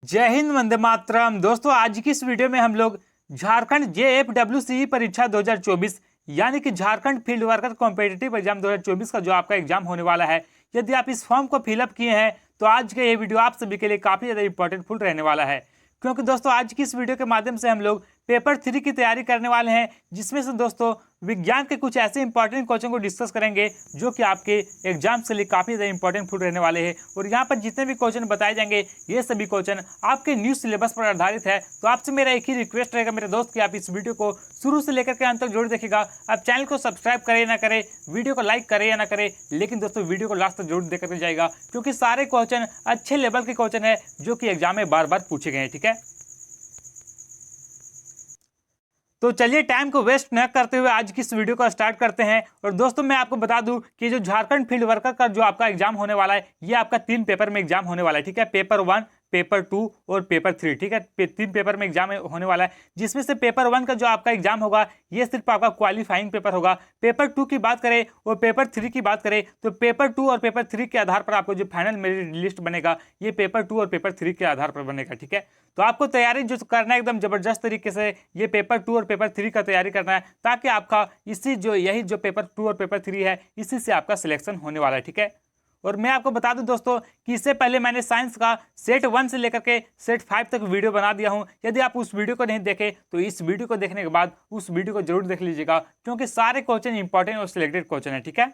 जय हिंद, वंदे मातरम। दोस्तों, आज की इस वीडियो में हम लोग झारखंड JFWCE परीक्षा 2024 यानी कि Jharkhand field worker competitive exam 2024 का जो आपका एग्जाम होने वाला है, यदि आप इस फॉर्म को फिलअप किए हैं तो आज का ये वीडियो आप सभी के लिए काफी ज्यादा इंपॉर्टेंट फुल रहने वाला है। क्योंकि दोस्तों, आज की इस वीडियो के माध्यम से हम लोग पेपर 3 की तैयारी करने वाले हैं, जिसमें से दोस्तों विज्ञान के कुछ ऐसे इंपॉर्टेंट क्वेश्चन को डिस्कस करेंगे जो कि आपके एग्जाम के लिए काफी ज्यादा इंपॉर्टेंट फुल रहने वाले हैं। और यहाँ पर जितने भी क्वेश्चन बताए जाएंगे ये सभी क्वेश्चन आपके न्यू सिलेबस पर आधारित है। तो आपसे मेरा एक ही रिक्वेस्ट रहेगा मेरे दोस्त कि आप इस वीडियो को शुरू से लेकर के अंत तक जरूर देखिएगा। आप चैनल को सब्सक्राइब करें ना करें, वीडियो को लाइक करें या ना करें, लेकिन दोस्तों वीडियो को लास्ट तक जरूर देख करके जाएगा, क्योंकि सारे क्वेश्चन अच्छे लेवल के क्वेश्चन है जो कि एग्जाम में बार बार पूछे गए हैं। ठीक है, तो चलिए टाइम को वेस्ट न करते हुए आज की इस वीडियो को स्टार्ट करते हैं। और दोस्तों, मैं आपको बता दूं कि जो झारखंड फील्ड वर्कर का जो आपका एग्जाम होने वाला है, ये आपका 3 पेपर में एग्जाम होने वाला है। ठीक है, पेपर 1, पेपर 2 और पेपर 3। ठीक है, 3 पेपर में एग्जाम होने वाला है, जिसमें से पेपर 1 का जो आपका एग्जाम होगा ये सिर्फ आपका क्वालिफाइंग पेपर होगा। पेपर 2 की बात करें और पेपर 3 की बात करें तो पेपर 2 और पेपर 3 के आधार पर आपको जो फाइनल मेरिट लिस्ट बनेगा ये पेपर 2 और पेपर 3 के आधार पर बनेगा। ठीक है, तो आपको तैयारी जो करना है एकदम जबरदस्त तरीके से ये पेपर 2 और पेपर 3 का तैयारी करना है, ताकि आपका यही जो पेपर 2 और पेपर 3 है इसी से आपका सिलेक्शन होने वाला है। ठीक है, और मैं आपको बता दूं दोस्तों कि इससे पहले मैंने साइंस का सेट 1 से लेकर के सेट 5 तक वीडियो बना दिया हूं। यदि आप उस वीडियो को नहीं देखे तो इस वीडियो को देखने के बाद उस वीडियो को जरूर देख लीजिएगा, क्योंकि सारे क्वेश्चन इंपॉर्टेंट और सिलेक्टेड क्वेश्चन है। ठीक है,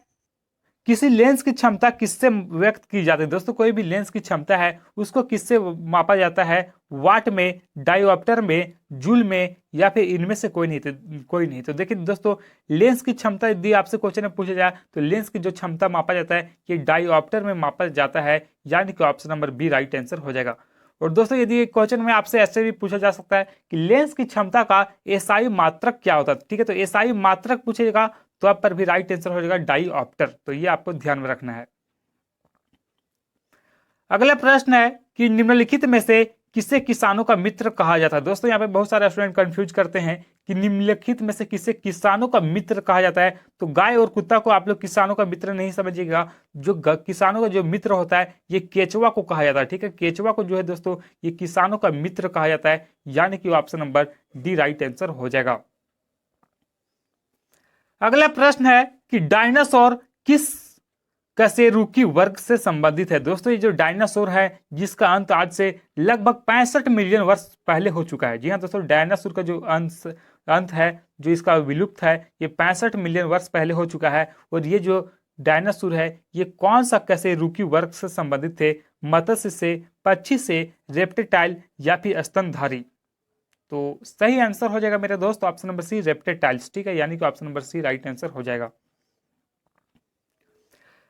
किसी लेंस की क्षमता किससे व्यक्त की जाती है? दोस्तों, कोई भी लेंस की क्षमता है उसको किससे मापा जाता है? वाट में, डायोप्टर में, जूल में, या फिर इनमें से कोई नहीं। तो देखिए दोस्तों, लेंस की क्षमता यदि आपसे क्वेश्चन में पूछा जाए तो लेंस की जो क्षमता मापा जाता है ये डायोप्टर में मापा जाता है, यानी कि option number B right answer हो जाएगा। और दोस्तों, यदि एक क्वेश्चन में आपसे ऐसे भी पूछा जा सकता है कि लेंस की क्षमता का एसआई मात्रक क्या होता है, ठीक है, तो एसआई मात्रक पूछेगा तो आप पर भी राइट आंसर हो जाएगा डाईऑप्टर। तो ये आपको ध्यान में रखना है। अगला प्रश्न है कि निम्नलिखित में से किसे किसानों का मित्र कहा जाता है? दोस्तों, यहाँ पे बहुत सारे स्टूडेंट कंफ्यूज करते हैं कि निम्नलिखित में से किसे किसानों का मित्र कहा जाता है। तो गाय और कुत्ता को आप लोग किसानों का मित्र नहीं समझिएगा। जो किसानों का जो मित्र होता है ये केचुआ को कहा जाता है। ठीक है, केचुआ को जो है दोस्तों ये किसानों का मित्र कहा जाता है, यानी कि option number D right answer हो जाएगा। अगला प्रश्न है कि डायनासोर किस कशेरुकी वर्ग से संबंधित है? दोस्तों, ये जो डायनासोर है जिसका अंत आज से लगभग 65 मिलियन वर्ष पहले हो चुका है। जी हाँ दोस्तों, डायनासोर का जो अंत है जो इसका विलुप्त है ये 65 मिलियन वर्ष पहले हो चुका है। और ये जो डायनासोर है ये कौन सा कशेरुकी वर्ग से संबंधित थे? मत्स्य से, पक्षी से, रेप्टाइल या फिर स्तनधारी? तो सही आंसर हो जाएगा मेरे दोस्त ऑप्शन नंबर सी रेप्टाइल्स। ठीक है, यानी कि option number C right answer हो जाएगा।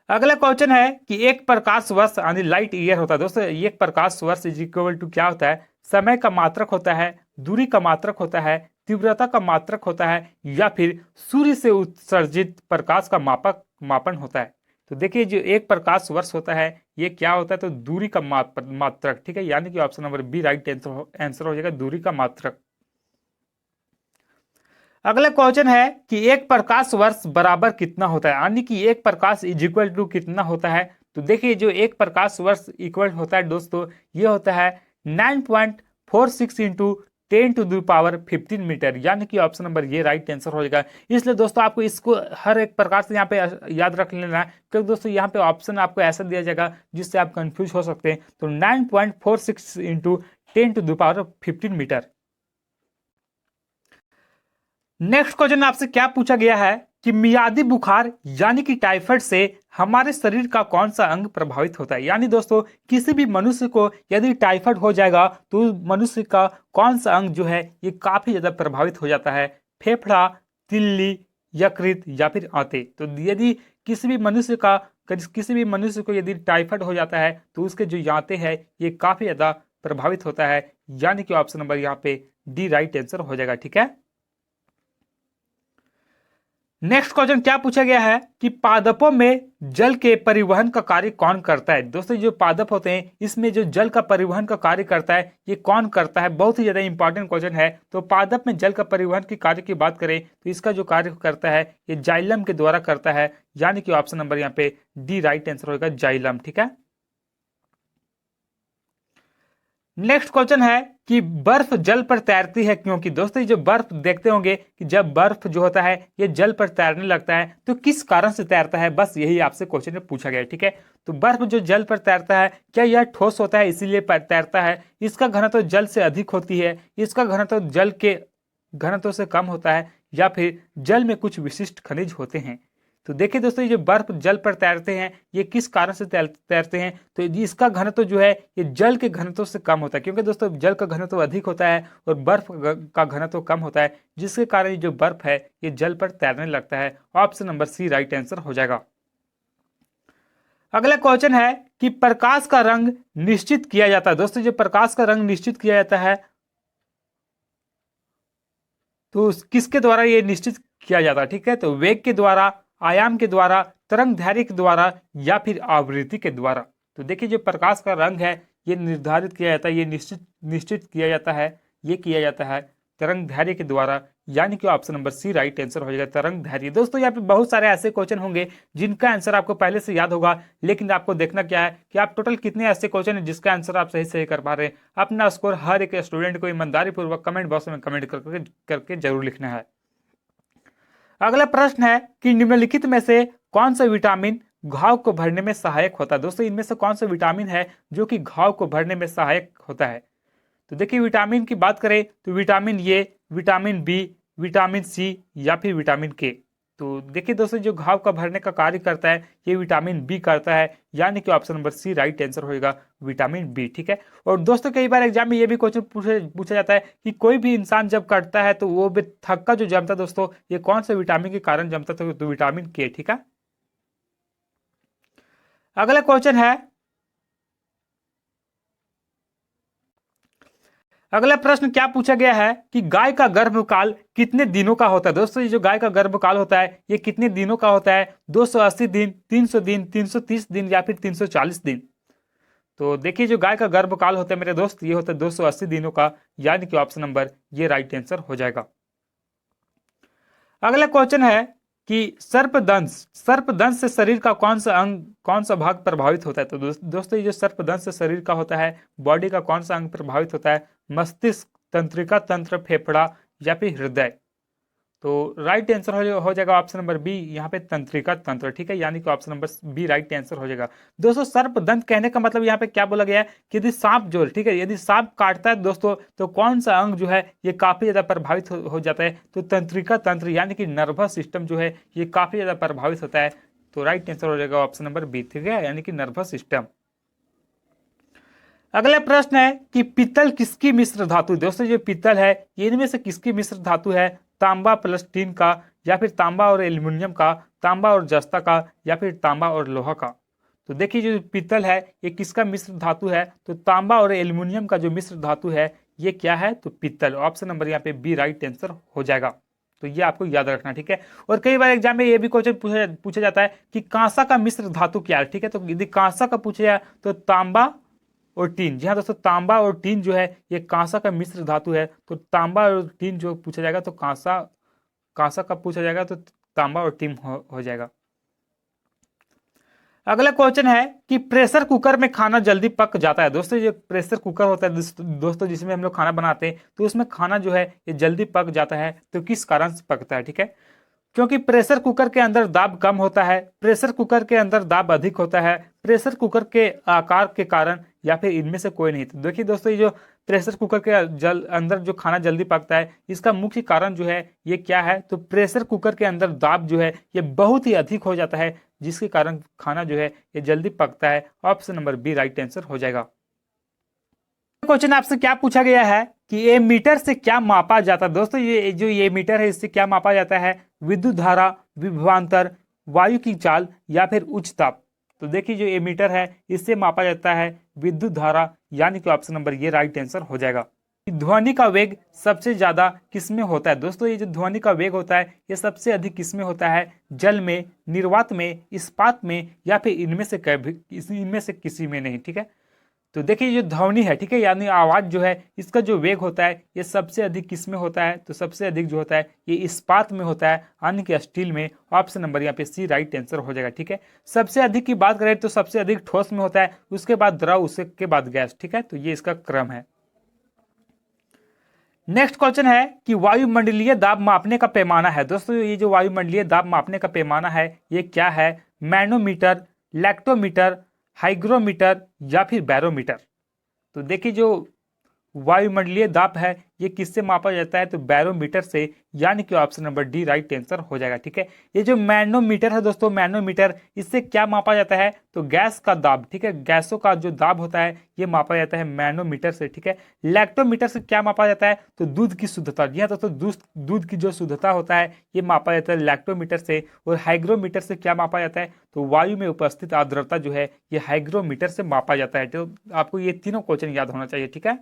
अगला क्वेश्चन है कि एक प्रकाश वर्ष यानी लाइट ईयर होता है। दोस्तों, एक प्रकाश वर्ष इज इक्वल टू क्या होता है? समय का मात्रक होता है, दूरी का मात्रक होता है, तीव्रता का मात्रक होता है, या फिर सूर्य से उत्सर्जित प्रकाश का मापन होता है? तो देखिए, जो एक प्रकाश वर्ष होता है ये क्या होता है? तो दूरी का मात्रक। ठीक है, यानी कि option number B right answer हो जाएगा, दूरी का मात्रक। अगला क्वेश्चन है कि एक प्रकाश वर्ष बराबर कितना होता है, यानी कि एक प्रकाश इज इक्वल टू कितना होता है? तो देखिए, जो एक प्रकाश वर्ष इक्वल होता है दोस्तों ये होता है 9.46 इंटू 10⁻15 मीटर, यानी कि ऑप्शन नंबर ये राइट आंसर हो जाएगा। इसलिए दोस्तों आपको इसको हर एक प्रकार से यहाँ पे याद रख लेना है, क्योंकि दोस्तों यहाँ पे ऑप्शन आपको ऐसा दिया जाएगा जिससे आप कंफ्यूज हो सकते हैं। तो 9.46 इंटू 10⁻15 मीटर। नेक्स्ट क्वेश्चन आपसे क्या पूछा गया है कि मियादी बुखार यानी कि टाइफाइड से हमारे शरीर का कौन सा अंग प्रभावित होता है? यानी दोस्तों किसी भी मनुष्य को यदि टाइफाइड हो जाएगा तो मनुष्य का कौन सा अंग जो है ये काफी ज्यादा प्रभावित हो जाता है? फेफड़ा, तिल्ली, यकृत या फिर आंतें? तो यदि किसी भी मनुष्य को यदि टाइफाइड हो जाता है तो उसके जो आंतें हैं ये काफी ज्यादा प्रभावित होता है, यानी कि ऑप्शन नंबर यहाँ पे डी राइट आंसर हो जाएगा। ठीक है, नेक्स्ट क्वेश्चन क्या पूछा गया है कि पादपों में जल के परिवहन का कार्य कौन करता है? दोस्तों, जो पादप होते हैं इसमें जो जल का परिवहन का कार्य करता है ये कौन करता है? बहुत ही ज्यादा इंपॉर्टेंट क्वेश्चन है। तो पादप में जल का परिवहन के कार्य की बात करें तो इसका जो कार्य करता है ये जाइलम के द्वारा करता है, यानी कि ऑप्शन नंबर यहाँ पे डी राइट आंसर होगा, जाइलम। ठीक है, नेक्स्ट क्वेश्चन है कि बर्फ जल पर तैरती है क्योंकि दोस्तों ये जो बर्फ देखते होंगे कि जब बर्फ जो होता है ये जल पर तैरने लगता है तो किस कारण से तैरता है, बस यही आपसे क्वेश्चन में पूछा गया है। ठीक है, तो बर्फ जो जल पर तैरता है क्या यह ठोस होता है इसीलिए तैरता है, इसका घनत्व जल से अधिक होती है, इसका घनत्व जल के घनत्व से कम होता है, या फिर जल में कुछ विशिष्ट खनिज होते हैं। तो देखिए दोस्तों ये जो बर्फ जल पर तैरते हैं ये किस कारण से तैरते हैं, तो इसका घनत्व जो है ये जल के घनत्व से कम होता है, क्योंकि दोस्तों जल का घनत्व अधिक होता है और बर्फ का घनत्व कम होता है, जिसके कारण ये जो बर्फ है ये जल पर तैरने लगता है। Option number C right answer हो जाएगा। अगला क्वेश्चन है कि प्रकाश का रंग निश्चित किया जाता है। दोस्तों जो प्रकाश का रंग निश्चित किया जाता है तो किसके द्वारा ये निश्चित किया जाता है? ठीक है, तो वेग के द्वारा, आयाम के द्वारा, तरंग दैर्ध्य के द्वारा, या फिर आवृत्ति के द्वारा। तो देखिए जो प्रकाश का रंग है ये निर्धारित किया जाता है, ये निश्चित किया जाता है, ये किया जाता है तरंग दैर्ध्य के द्वारा, यानी कि option number C right answer हो जाएगा, तरंग दैर्ध्य। दोस्तों यहाँ पे बहुत सारे ऐसे क्वेश्चन होंगे जिनका आंसर आपको पहले से याद होगा, लेकिन आपको देखना क्या है कि आप टोटल कितने ऐसे क्वेश्चन हैं जिसका आंसर आप सही कर पा रहे हैं। अपना स्कोर हर एक स्टूडेंट को ईमानदारी पूर्वक कमेंट बॉक्स में कमेंट करके जरूर लिखना है। अगला प्रश्न है कि निम्नलिखित में से कौन सा विटामिन घाव को भरने में सहायक होता है? दोस्तों इनमें से कौन सा विटामिन है जो कि घाव को भरने में सहायक होता है? तो देखिए विटामिन की बात करें तो vitamin A, vitamin B, vitamin C, या फिर विटामिन के। तो देखिए दोस्तों जो घाव का भरने का कार्य करता है ये विटामिन बी करता है, यानी कि option number C right answer होगा, विटामिन बी। ठीक है, और दोस्तों कई बार एग्जाम में ये भी क्वेश्चन पूछा जाता है कि कोई भी इंसान जब कटता है तो वो थक्का जो जमता है दोस्तों ये कौन से विटामिन के कारण जमता है? तो विटामिन के। ठीक है, अगला क्वेश्चन है, अगला प्रश्न क्या पूछा गया है कि गाय का गर्भकाल कितने दिनों का होता है? दोस्तों ये जो गाय का गर्भकाल होता है ये कितने दिनों का होता है? 280 दिन, 300 दिन, 330 दिन, या फिर 340 दिन। तो देखिए जो गाय का गर्भकाल होता है मेरे दोस्त ये होता है 280 दिनों का, यानी कि ऑप्शन नंबर ये राइट आंसर हो जाएगा। अगला क्वेश्चन है कि सर्पदंश से शरीर का कौन सा भाग प्रभावित होता है? तो दोस्तों ये जो सर्पदंश से शरीर का होता है बॉडी का कौन सा अंग प्रभावित होता है? मस्तिष्क, तंत्रिका तंत्र, फेफड़ा, या फिर हृदय। तो राइट आंसर हो जाएगा ऑप्शन नंबर बी, यहाँ पे तंत्रिका तंत्र। ठीक है, यानी कि option number B right answer हो जाएगा। दोस्तों सर्पदंत कहने का मतलब यहाँ पे क्या बोला गया है कि यदि सांप जो, ठीक है, यदि सांप काटता है दोस्तों तो कौन सा अंग जो है ये काफी ज्यादा प्रभावित हो जाता है? तो तंत्रिका तंत्र, यानी कि नर्वस सिस्टम जो है ये काफी ज्यादा प्रभावित होता है। तो राइट आंसर हो जाएगा ऑप्शन नंबर बी। ठीक है, यानी कि नर्वस सिस्टम। अगला प्रश्न है कि पीतल किसकी मिश्र धातु? दोस्तों जो पीतल है ये इनमें से किसकी मिश्र धातु है? तांबा प्लस टीन का, या फिर तांबा और एल्युमिनियम का, तांबा और जस्ता का, या फिर तांबा और लोहा का। तो देखिए जो पीतल है ये किसका मिश्र धातु है? तो तांबा और एल्युमिनियम का जो मिश्र धातु है ये क्या है? तो पीतल। ऑप्शन नंबर यहाँ पे बी राइट आंसर हो जाएगा। तो ये आपको याद रखना। ठीक है, और कई बार एग्जाम में ये भी क्वेश्चन पूछा जाता है कि कांसा का मिश्र धातु क्या है? ठीक है, तो यदि कांसा का पूछा जाए तो तांबा और टीन। जी हाँ दोस्तों, तांबा और टीन जो है ये कांसा का मिश्र धातु है। तो तांबा और टीन जो पूछा जाएगा तो कांसा का पूछा जाएगा तो तांबा और टीन हो जाएगा। अगला क्वेश्चन है कि प्रेशर कुकर में खाना जल्दी पक जाता है। दोस्तों ये प्रेशर कुकर होता है दोस्तों जिसमें हम लोग खाना बनाते हैं, तो उसमें खाना जो है ये जल्दी पक जाता है। तो किस कारण से पकता है? ठीक है, क्योंकि प्रेशर कुकर के अंदर दाब कम होता है, प्रेशर कुकर के अंदर दाब अधिक होता है, प्रेशर कुकर के आकार के कारण, या फिर इनमें से कोई नहीं। तो देखिए दोस्तों ये जो प्रेशर कुकर के अंदर जो खाना जल्दी पकता है इसका मुख्य कारण जो है ये क्या है? तो प्रेशर कुकर के अंदर दाब जो है ये बहुत ही अधिक हो जाता है, जिसके कारण खाना जो है ये जल्दी पकता है। Option number B right answer हो जाएगा। क्वेश्चन आपसे क्या पूछा गया है कि ए मीटर से क्या मापा जाता है? दोस्तों ये जो ये मीटर है इससे क्या मापा जाता है? विद्युत धारा, विभवांतर, वायु की चाल, या फिर उच्च ताप। तो देखिए जो ए मीटर है इससे मापा जाता है विद्युत धारा, यानी कि ऑप्शन नंबर ये राइट आंसर हो जाएगा। ध्वनि का वेग सबसे ज्यादा किसमें होता है? दोस्तों ये जो ध्वनि का वेग होता है ये सबसे अधिक किसमें होता है? जल में, निर्वात में, इस्पात में, या फिर इनमें से किसी में नहीं। ठीक है, तो देखिए जो ध्वनि है, ठीक है, यानी आवाज जो है, इसका जो वेग होता है ये सबसे अधिक किस में होता है, तो सबसे अधिक जो होता है ये इस्पात में होता है, यानी कि स्टील में। ऑप्शन नंबर यहाँ पे सी राइट आंसर हो जाएगा, ठीक है। सबसे अधिक की बात करें तो सबसे अधिक ठोस में होता है, उसके बाद द्रव, उसके बाद गैस, ठीक है, तो ये इसका क्रम है। नेक्स्ट क्वेश्चन है कि वायुमंडलीय दाब मापने का पैमाना है। दोस्तों ये जो वायुमंडलीय दाब मापने का पैमाना है ये क्या है? मैनोमीटर, लैक्टोमीटर, हाइग्रोमीटर या फिर बैरोमीटर। तो देखिए जो वायुमंडलीय दाब है ये किससे मापा जाता है? तो बैरोमीटर से, यानी कि option number D right answer हो जाएगा, ठीक है। ये जो मैनोमीटर है दोस्तों, मैनोमीटर, इससे क्या मापा जाता है? तो गैस का दाब, ठीक है, गैसों का जो दाब होता है ये मापा जाता है मैनोमीटर से, ठीक है। लैक्टोमीटर से क्या मापा जाता है? तो दूध की शुद्धता, जी हाँ दोस्तों, दूध की जो शुद्धता होता है ये मापा जाता है लैक्टोमीटर से। और हाइग्रोमीटर से क्या मापा जाता है? तो वायु में उपस्थित आर्द्रता जो है ये हाइग्रोमीटर से मापा जाता है। तो आपको ये तीनों क्वेश्चन याद होना चाहिए, ठीक है।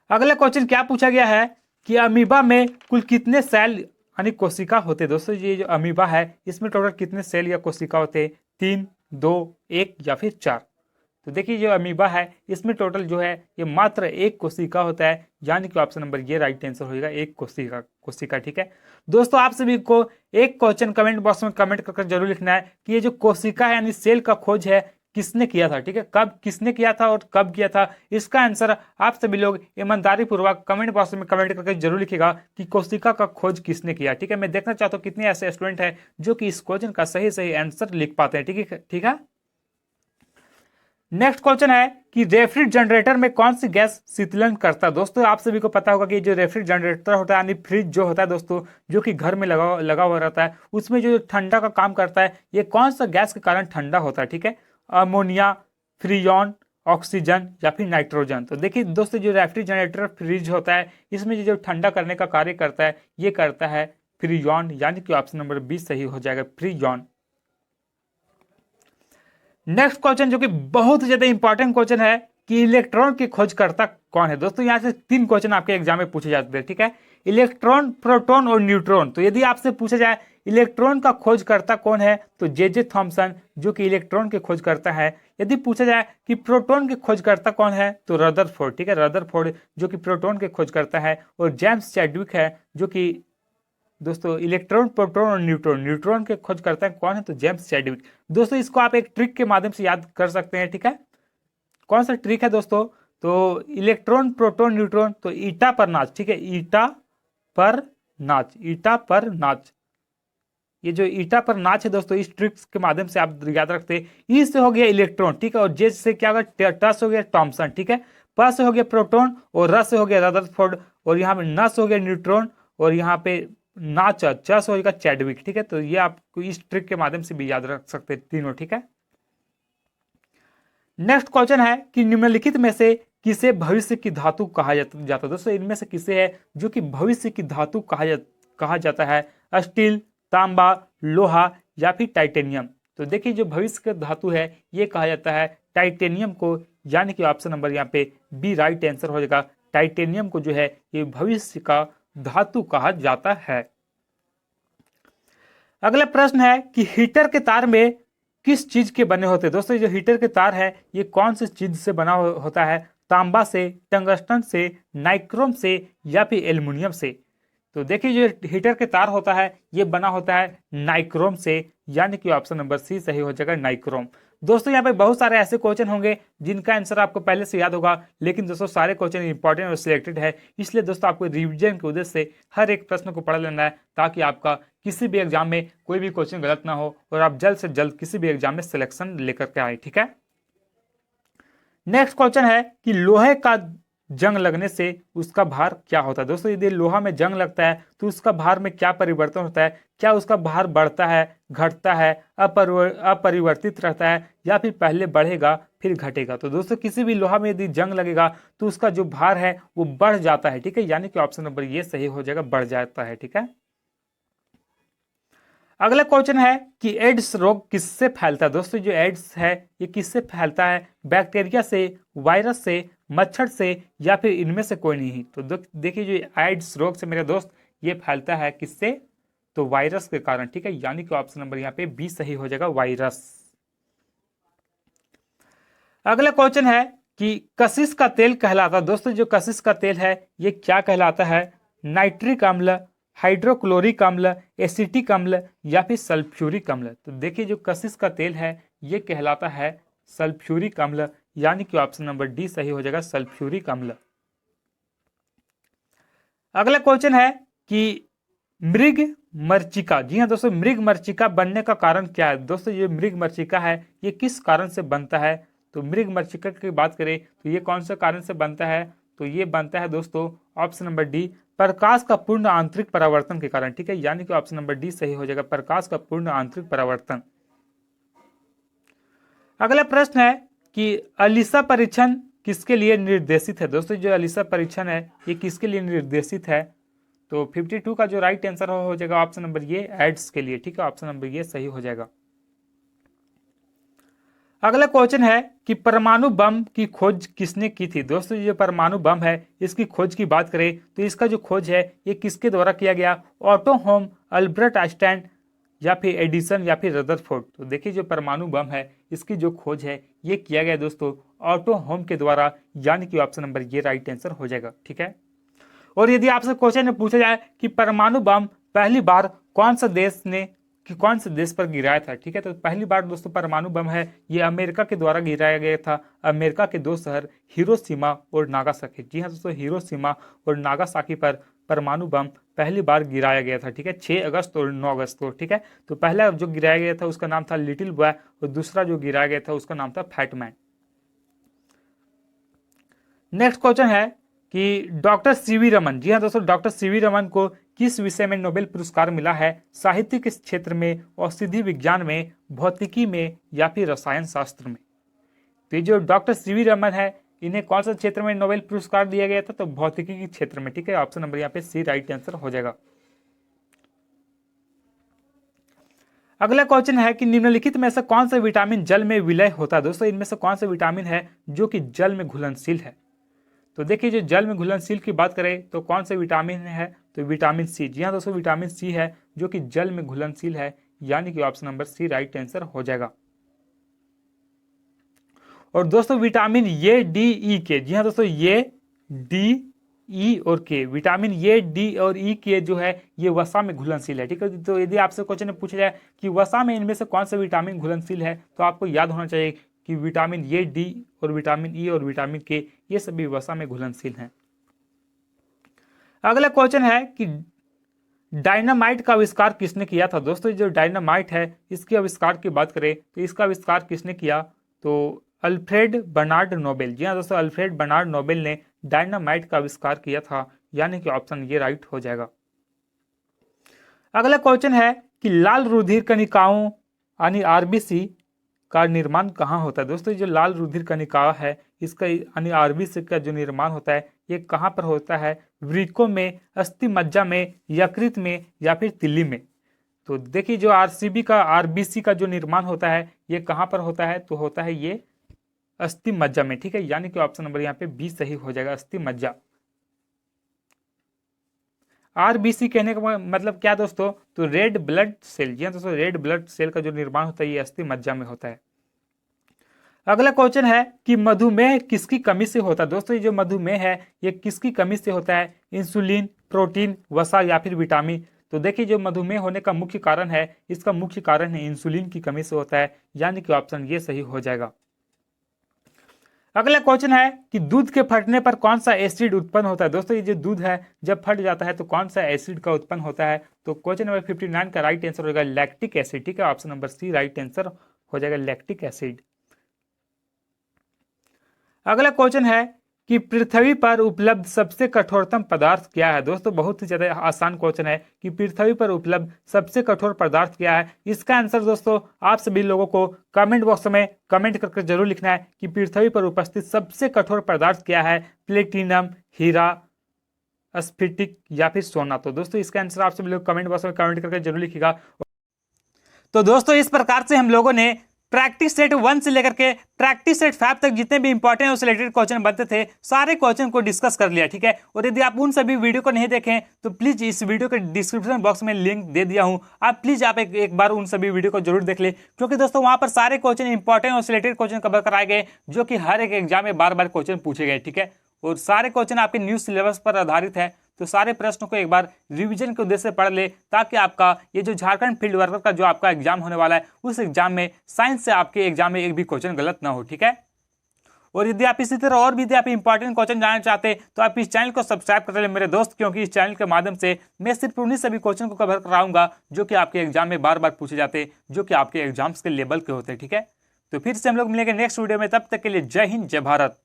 अगला क्वेश्चन क्या पूछा गया है कि अमीबा में कुल कितने सेल यानी कोशिका होते हैं? दोस्तों ये जो अमीबा है इसमें टोटल कितने सेल या कोशिका होते हैं? 3, 2, 1 या फिर 4। तो देखिए जो अमीबा है इसमें टोटल जो है ये मात्र एक कोशिका होता है, यानी कि ऑप्शन नंबर ये राइट आंसर हो जाएगा, एक कोशिका, ठीक है। दोस्तों आप सभी को एक क्वेश्चन कमेंट बॉक्स में कमेंट करके जरूर लिखना है कि ये जो कोशिका है यानी सेल का खोज है किसने किया था, ठीक है, कब किसने किया था और कब किया था। इसका आंसर आप सभी लोग ईमानदारी पूर्वक कमेंट बॉक्स में कमेंट करके जरूर लिखिएगा कि कोशिका का खोज किसने किया, ठीक है। मैं देखना चाहता हूँ कितने ऐसे स्टूडेंट हैं जो कि इस क्वेश्चन का सही आंसर लिख पाते हैं, ठीक है। नेक्स्ट क्वेश्चन है कि रेफ्रिजरेटर में कौन सी गैस शीतलन करता है? दोस्तों आप सभी को पता होगा कि जो रेफ्रिजरेटर होता है यानी फ्रिज जो होता है दोस्तों, जो कि घर में लगा हुआ रहता है, उसमें जो ठंडा का काम करता है ये कौन सा गैस के कारण ठंडा होता है, ठीक है। अमोनिया, फ्रीजन, ऑक्सीजन या फिर नाइट्रोजन। तो देखिए दोस्तों जो रेफ्रिजरेटर फ्रिज होता है इसमें जो ठंडा करने का कार्य करता है ये करता है फ्रीजन, यानी कि ऑप्शन नंबर 20 सही हो जाएगा, फ्रीजन। नेक्स्ट क्वेश्चन जो कि बहुत ज्यादा इंपॉर्टेंट क्वेश्चन है कि इलेक्ट्रॉन की खोजकर्ता कौन है? दोस्तों यहां से 3 क्वेश्चन आपके एग्जाम में पूछे जाते हैं, ठीक है। इलेक्ट्रॉन, प्रोटॉन और न्यूट्रॉन। तो यदि आपसे पूछा जाए इलेक्ट्रॉन का खोजकर्ता कौन है तो जे थॉमसन जो कि इलेक्ट्रॉन के खोजकर्ता है। यदि पूछा जाए कि प्रोटॉन के खोजकर्ता कौन है तो रदरफोर्ड, ठीक है, रदरफोर्ड जो कि प्रोटॉन के खोजकर्ता है। और जेम्स चैडविक है जो कि दोस्तों इलेक्ट्रॉन, प्रोटॉन और न्यूट्रॉन के खोज करते हैं कौन है तो जेम्स चैडविक। दोस्तों इसको आप एक ट्रिक के माध्यम से याद कर सकते हैं, ठीक है। कौन सा ट्रिक है दोस्तों? तो इलेक्ट्रॉन, प्रोटॉन, न्यूट्रॉन, तो ईटा पर नाच, ठीक है, ईटा पर नाच, ईटा पर नाच। ये जो ईटा पर नाच है दोस्तों इस ट्रिक्स के माध्यम से आप याद रखते हैं। ई से हो गया इलेक्ट्रॉन, ठीक है, और जे से क्या होगा, ट से हो गया थॉमसन, ठीक है, प से हो गया प्रोटॉन और र से हो गया रदरफोर्ड और यहाँ पे न से हो गया न्यूट्रॉन और यहाँ पे नाच च से होगा चैडविक, ठीक है। तो ये आपको इस ट्रिक के माध्यम से भी याद रख सकते हैं तीनों, ठीक है। नेक्स्ट क्वेश्चन है कि निम्नलिखित में से किसे भविष्य की धातु कहा जाता है? दोस्तों इनमें से किसे है जो कि भविष्य की धातु कहा जाता है? स्टील, तांबा, लोहा या फिर टाइटेनियम। तो देखिए जो भविष्य का धातु है ये कहा जाता है टाइटेनियम को, यानी कि ऑप्शन नंबर यहाँ पे बी राइट आंसर हो जाएगा। टाइटेनियम को जो है ये भविष्य का धातु कहा जाता है। अगला प्रश्न है कि हीटर के तार में किस चीज के बने होते हैं? दोस्तों जो हीटर के तार है ये कौन सी चीज से बना होता है? तांबा से, टंगस्टन से, नाइक्रोम से या फिर एल्युमिनियम से। तो देखिए जो हीटर के तार होता है ये बना होता है नाइक्रोम से, यानी कि ऑप्शन नंबर सी सही हो जाएगा, नाइक्रोम। दोस्तों यहाँ पे बहुत सारे ऐसे क्वेश्चन होंगे जिनका आंसर आपको पहले से याद होगा, लेकिन दोस्तों सारे क्वेश्चन इंपॉर्टेंट और सिलेक्टेड है, इसलिए दोस्तों आपको रिवीजन के उद्देश्य से हर एक प्रश्न को पढ़ लेना है ताकि आपका किसी भी एग्जाम में कोई भी क्वेश्चन गलत ना हो और आप जल्द से जल्द किसी भी एग्जाम में सिलेक्शन लेकर के आए, ठीक है। नेक्स्ट क्वेश्चन है कि लोहे का जंग लगने से उसका भार क्या होता है? दोस्तों यदि लोहा में जंग लगता है तो उसका भार में क्या परिवर्तन होता है? क्या उसका भार बढ़ता है, घटता है, अपरिवर्तित रहता है या फिर पहले बढ़ेगा फिर घटेगा? तो दोस्तों किसी भी लोहा में यदि जंग लगेगा तो उसका जो भार है वो बढ़ जाता है, ठीक है, यानी कि ऑप्शन नंबर ये सही हो जाएगा, बढ़ जाता है, ठीक है। अगला क्वेश्चन है कि एड्स रोग किससे फैलता है? दोस्तों जो एड्स है ये किससे फैलता है? बैक्टीरिया से, वायरस से, मच्छर से या फिर इनमें से कोई नहीं? तो देखिए जो एड्स रोग से मेरे दोस्त ये फैलता है किससे? तो वायरस के कारण, ठीक है, यानी कि ऑप्शन नंबर यहाँ पे बी सही हो जाएगा, वायरस। अगला क्वेश्चन है कि कशिश का तेल कहलाता है। दोस्तों जो कशिश का तेल है ये क्या कहलाता है? नाइट्रिक अम्ल, हाइड्रोक्लोरिक अम्ल, एसिटिक अम्ल या फिर सल्फ्यूरिक अम्ल। तो देखिए जो कशिश का तेल है ये कहलाता है सल्फ्यूरिक अम्ल, यानी कि ऑप्शन नंबर डी सही हो जाएगा, सल्फ्यूरिक अम्ल। अगला क्वेश्चन है कि मृग मरीचिका, जी हाँ दोस्तों, मृग मरीचिका बनने का कारण क्या है? दोस्तों ये मृग मरीचिका है ये किस कारण से बनता है? तो मृग मरीचिका की बात करें तो ये कौन से कारण से बनता है? तो ये बनता है दोस्तों ऑप्शन नंबर डी, प्रकाश का पूर्ण आंतरिक परावर्तन के कारण। ठीक है, यानी कि ऑप्शन नंबर डी सही हो जाएगा, प्रकाश का पूर्ण आंतरिक परावर्तन। अगला प्रश्न है कि अलीसा परीक्षण किसके लिए निर्देशित है? दोस्तों जो अलीसा परीक्षण है ये किसके लिए निर्देशित है? तो 52 का जो राइट आंसर हो जाएगा ऑप्शन नंबर ये, एड्स के लिए। ठीक है, ऑप्शन नंबर ये सही हो जाएगा। अगला क्वेश्चन है कि परमाणु बम की खोज किसने की थी? दोस्तों ये परमाणु बम है इसकी खोज की बात करें तो इसका जो खोज है ये किसके द्वारा किया गया? ऑटो होम, अल्बर्ट आइंस्टाइन या फिर एडिसन या फिर रदरफोर्ड। तो देखिए जो परमाणु बम है इसकी जो खोज है ये किया गया दोस्तों ऑटो होम के द्वारा, यानी कि ऑप्शन नंबर ये राइट आंसर हो जाएगा। ठीक है, और यदि आपसे क्वेश्चन पूछा जाए कि परमाणु बम पहली बार कौन से देश पर गिराया था? ठीक है, तो पहली बार दोस्तों परमाणु बम है ये अमेरिका के द्वारा गिराया गया था। अमेरिका के दो शहर हिरोशिमा और नागासाकी, जी हाँ दोस्तों, हिरोशिमा और नागासाकी पर परमाणु बम पहली बार गिराया गया था। ठीक है, 6 अगस्त और 9 अगस्त को। ठीक है, तो पहला जो गिराया गया था उसका नाम था लिटिल बॉय और दूसरा जो गिराया गया था उसका नाम था फैटमैन। नेक्स्ट क्वेश्चन है कि डॉक्टर सीवी रमन, जी हाँ दोस्तों, डॉक्टर सीवी रमन को किस विषय में नोबेल पुरस्कार मिला है? साहित्य के क्षेत्र में, औषधि विज्ञान में, भौतिकी में या फिर रसायन शास्त्र में? तो ये जो डॉक्टर सीवी रमन है इन्हें कौन सा क्षेत्र में नोबेल पुरस्कार दिया गया था? तो भौतिकी के क्षेत्र में। ठीक है, ऑप्शन नंबर यहाँ पे सी राइट आंसर हो जाएगा। अगला क्वेश्चन है कि निम्नलिखित में से कौन सा विटामिन जल में विलय होता है? दोस्तों इनमें से कौन सा विटामिन है जो कि जल में घुलनशील है? तो देखिए जो जल में घुलनशील की बात करें तो कौन से विटामिन है? तो विटामिन सी, जी हाँ दोस्तों, विटामिन सी है जो कि जल में घुलनशील है, यानी कि option number C right answer हो जाएगा। और दोस्तों विटामिन ए, डी, ई के, जी हाँ दोस्तों, ये डी, ई और के, विटामिन ए, डी और ई के जो है ये वसा में घुलनशील है। ठीक है, तो यदि आपसे क्वेश्चन पूछा जाए कि वसा में इनमें से कौन सा विटामिन घुलनशील है तो आपको याद होना चाहिए कि विटामिन ए, डी और विटामिन ई और विटामिन के ये सभी वसा में घुलनशील हैं। अगला क्वेश्चन है कि डायनामाइट का आविष्कार किसने किया था? दोस्तों जो डायनामाइट है इसके आविष्कार की बात करें तो इसका आविष्कार किसने किया? तो अल्फ्रेड बर्नार्ड नोबेल, जी हाँ दोस्तों, अल्फ्रेड बर्नार्ड नोबेल ने डायनामाइट का आविष्कार किया था, यानी कि ऑप्शन ये राइट हो जाएगा। अगला क्वेश्चन है कि लाल रुधिर कणिकाओं यानी आरबीसी का निर्माण कहाँ होता है? दोस्तों जो लाल रुधिर कणिका है इसका यानी आरबीसी का जो निर्माण होता है ये कहाँ पर होता है? वृक्कों में, अस्थि मज्जा में, यकृत में या फिर तिल्ली में? तो देखिए जो आरबीसी का जो निर्माण होता है ये कहाँ पर होता है? तो होता है ये अस्थि मज्जा में। ठीक है, यानी कि ऑप्शन नंबर यहाँ पे बी सही हो जाएगा, अस्थि मज्जा। आरबीसी कहने का मतलब क्या दोस्तों? तो रेड ब्लड सेल, जी हाँ दोस्तों, रेड ब्लड सेल का जो निर्माण होता है ये अस्थि मज्जा में होता है। अगला क्वेश्चन है कि मधुमेह किसकी कमी से होता है? दोस्तों ये जो मधुमेह है ये किसकी कमी से होता है? इंसुलिन, प्रोटीन, वसा या फिर विटामिन? तो देखिए जो मधुमेह होने का मुख्य कारण है इसका मुख्य कारण है इंसुलिन की कमी से होता है, यानी कि ऑप्शन ये सही हो जाएगा। अगला क्वेश्चन है कि दूध के फटने पर कौन सा एसिड उत्पन्न होता है? दोस्तों ये जो दूध है जब फट जाता है तो कौन सा एसिड का उत्पन्न होता है? तो क्वेश्चन नंबर 59 का राइट आंसर होगा लैक्टिक एसिड। ठीक है, option number C right answer हो जाएगा, लैक्टिक एसिड। अगला क्वेश्चन है कि पृथ्वी पर उपलब्ध सबसे कठोरतम पदार्थ क्या है? दोस्तों बहुत ही ज्यादा आसान क्वेश्चन है कि पृथ्वी पर उपलब्ध सबसे कठोर पदार्थ क्या है। इसका आंसर दोस्तों आप सभी लोगों को कमेंट बॉक्स में कमेंट करके जरूर लिखना है कि पृथ्वी पर उपस्थित सबसे कठोर पदार्थ क्या है? प्लेटिनम, हीरा, स्फटिक या फिर सोना? तो दोस्तों इसका आंसर आप सभी लोग कमेंट बॉक्स में कमेंट करके जरूर लिखिएगा। तो दोस्तों इस प्रकार से हम लोगों ने प्रैक्टिस सेट 1 से लेकर के प्रैक्टिस सेट 5 तक जितने भी इंपॉर्टेंट और सिलेक्टेड क्वेश्चन बनते थे सारे क्वेश्चन को डिस्कस कर लिया, ठीक है। और यदि आप उन सभी वीडियो को नहीं देखें तो प्लीज इस वीडियो के डिस्क्रिप्शन बॉक्स में लिंक दे दिया हूं, आप प्लीज आप एक बार उन सभी वीडियो को जरूर देख ले, क्योंकि दोस्तों वहां पर सारे क्वेश्चन इंपॉर्टेंट और सिलेक्टेड क्वेश्चन कवर कराए गए जो कि हर एक एग्जाम में बार बार क्वेश्चन पूछे गए, ठीक है। और सारे क्वेश्चन आपके न्यू सिलेबस पर आधारित है, तो सारे प्रश्नों को एक बार रिवीजन के उद्देश्य से पढ़ ले, ताकि आपका ये जो झारखंड फील्ड वर्कर का जो आपका एग्जाम होने वाला है उस एग्जाम में साइंस से आपके एग्जाम में एक भी क्वेश्चन गलत ना हो, ठीक है। और यदि आप इसी तरह और भी यदि आप इंपॉर्टेंट क्वेश्चन जानना चाहते हैं तो आप इस चैनल को सब्सक्राइब कर ले मेरे दोस्त, क्योंकि इस चैनल के माध्यम से मैं सिर्फ उन्हीं सभी क्वेश्चन को कवर कराऊंगा जो कि आपके एग्जाम में बार बार पूछे जाते हैं, जो कि आपके एग्जाम्स के लेवल के होते हैं, ठीक है। तो फिर से हम लोग मिलेंगे नेक्स्ट वीडियो में, तब तक के लिए जय हिंद जय भारत।